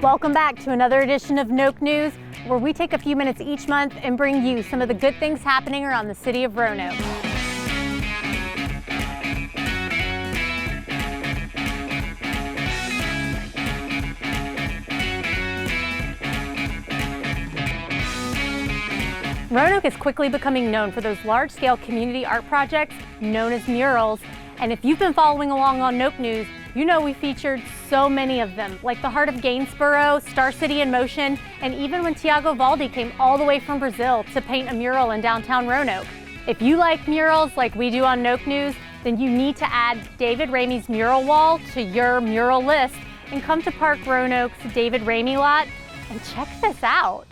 Welcome back to another edition of Noke News, where we take a few minutes each month and bring you some of the good things happening around the city of Roanoke. Roanoke is quickly becoming known for those large-scale community art projects known as murals. And if you've been following along on Noke News, you know we featured so many of them, like the Heart of Gainsborough, Star City in Motion, and even when Tiago Valdi came all the way from Brazil to paint a mural in downtown Roanoke. If you like murals like we do on Noke News, then you need to add David Ramey's Mural Wall to your mural list and come to Park Roanoke's David Ramey lot and check this out.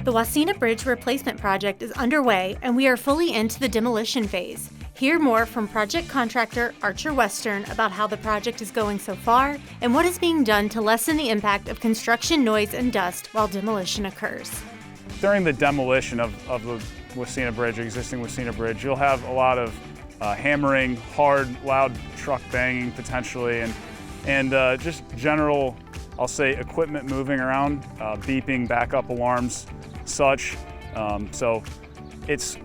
The Wasena Bridge Replacement Project is underway and we are fully into the demolition phase. Hear more from project contractor Archer Western about how the project is going so far and what is being done to lessen the impact of construction noise and dust while demolition occurs. During the demolition of the Wasena Bridge, existing Wasena Bridge, you'll have a lot of hammering, hard, loud truck banging potentially, and just general, I'll say, equipment moving around, beeping, backup alarms, such. So it's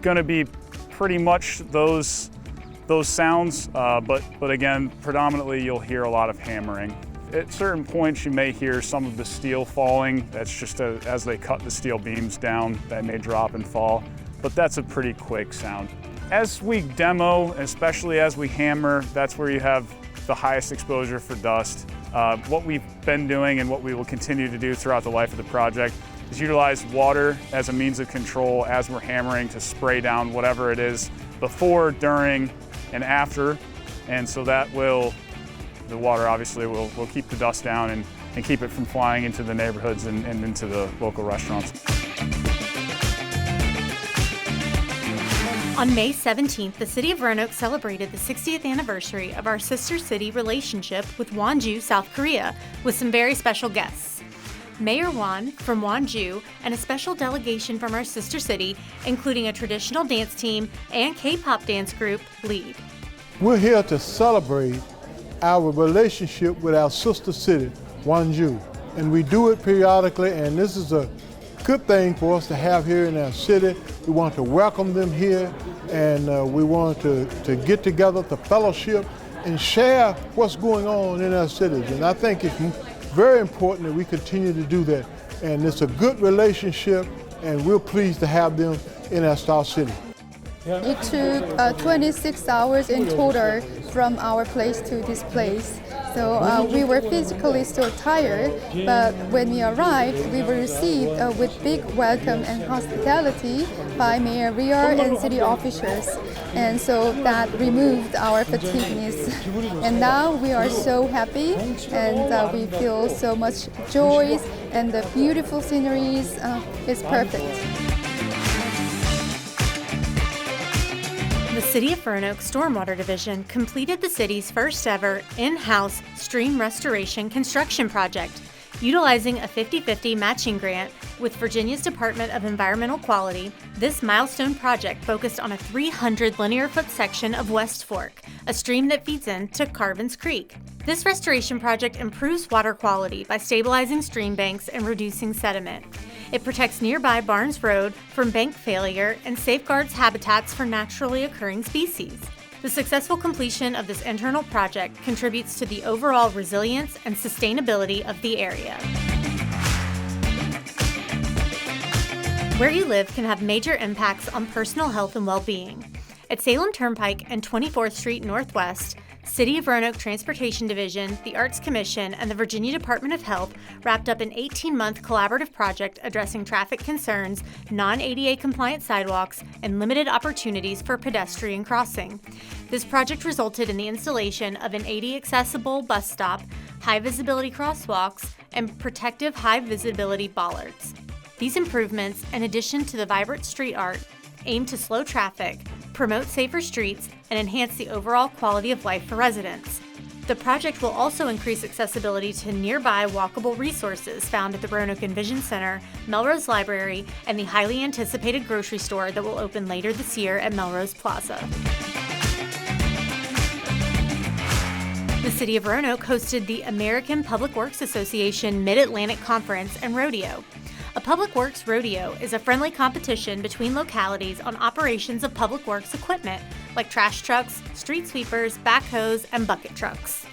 going to be pretty much those sounds, but again, predominantly you'll hear a lot of hammering. At certain points you may hear some of the steel falling. That's just as they cut the steel beams down, that may drop and fall, but that's a pretty quick sound. As we demo, especially as we hammer, that's where you have the highest exposure for dust. What we've been doing and what we will continue to do throughout the life of the project is utilize water as a means of control as we're hammering to spray down whatever it is before, during, and after. And so that the water obviously will keep the dust down and keep it from flying into the neighborhoods and into the local restaurants. On May 17th, the City of Roanoke celebrated the 60th anniversary of our sister city relationship with Wonju, South Korea, with some very special guests. Mayor Won from Wonju and a special delegation from our sister city, including a traditional dance team and K-pop dance group, lead. We're here to celebrate our relationship with our sister city, Wonju. And we do it periodically, and this is a good thing for us to have here in our city. We want to welcome them here, and we want to get together to fellowship and share what's going on in our cities. And I think it's very important that we continue to do that. And it's a good relationship, and we're pleased to have them in our Star City. It took 26 hours in total from our place to this place. So we were physically still tired, but when we arrived, we were received with big welcome and hospitality by Mayor Riar and city officials. And so that removed our fatigueness. And now we are so happy, and we feel so much joy, and the beautiful sceneries is perfect. The City of Roanoke Stormwater Division completed the city's first ever in-house stream restoration construction project, utilizing a 50-50 matching grant with Virginia's Department of Environmental Quality. This milestone project focused on a 300 linear foot section of West Fork, a stream that feeds into Carvins Creek. This restoration project improves water quality by stabilizing stream banks and reducing sediment. It protects nearby Barnes Road from bank failure and safeguards habitats for naturally occurring species. The successful completion of this internal project contributes to the overall resilience and sustainability of the area. Where you live can have major impacts on personal health and well-being. At Salem Turnpike and 24th Street Northwest, City of Roanoke Transportation Division, the Arts Commission, and the Virginia Department of Health wrapped up an 18-month collaborative project addressing traffic concerns, non-ADA compliant sidewalks, and limited opportunities for pedestrian crossing. This project resulted in the installation of an ADA-accessible bus stop, high-visibility crosswalks, and protective high-visibility bollards. These improvements, in addition to the vibrant street art, aim to slow traffic, promote safer streets, and enhance the overall quality of life for residents. The project will also increase accessibility to nearby walkable resources found at the Roanoke Envision Center, Melrose Library, and the highly anticipated grocery store that will open later this year at Melrose Plaza. The City of Roanoke hosted the American Public Works Association Mid-Atlantic Conference and Rodeo. A Public Works Rodeo is a friendly competition between localities on operations of public works equipment, like trash trucks, street sweepers, backhoes, and bucket trucks.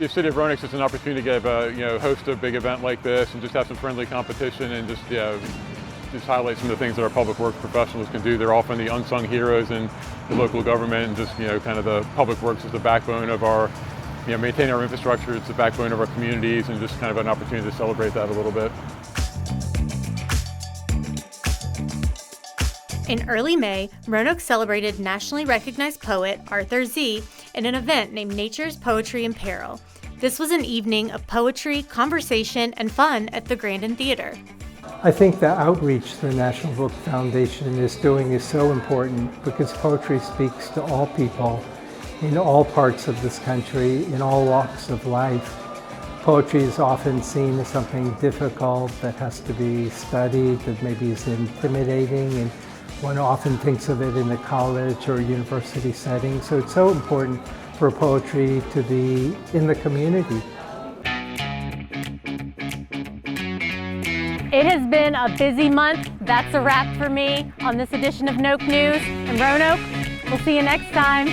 The City of Roanoke is an opportunity to host a big event like this and just have some friendly competition and just highlight some of the things that our public works professionals can do. They're often the unsung heroes in the local government, and just kind of the public works is the backbone of our, maintaining our infrastructure. It's the backbone of our communities, and just kind of an opportunity to celebrate that a little bit. In early May, Roanoke celebrated nationally recognized poet Arthur Z in an event named Natures Poetry and Peril. This was an evening of poetry, conversation, and fun at the Grandin Theater. I think the outreach the National Book Foundation is doing is so important because poetry speaks to all people in all parts of this country, in all walks of life. Poetry is often seen as something difficult that has to be studied, that maybe is intimidating, and one often thinks of it in a college or university setting. So it's so important for poetry to be in the community. It has been a busy month. That's a wrap for me on this edition of Noke News in Roanoke. We'll see you next time.